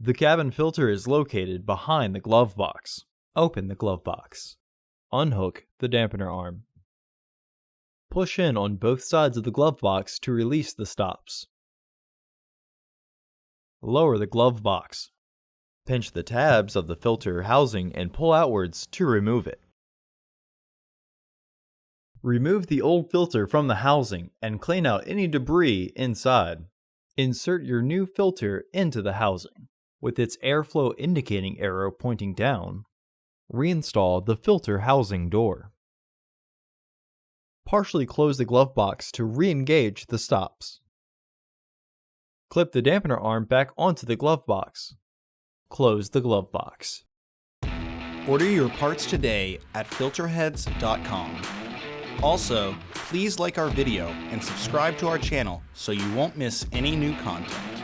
The cabin filter is located behind the glove box. Open the glove box. Unhook the dampener arm. Push in on both sides of the glove box to release the stops. Lower the glove box. Pinch the tabs of the filter housing and pull outwards to remove it. Remove the old filter from the housing and clean out any debris inside. Insert your new filter into the housing, with its airflow indicating arrow pointing down. Reinstall the filter housing door. Partially close the glove box to re-engage the stops. Clip the dampener arm back onto the glove box. Close the glove box. Order your parts today at filterheads.com. Also, please like our video and subscribe to our channel so you won't miss any new content.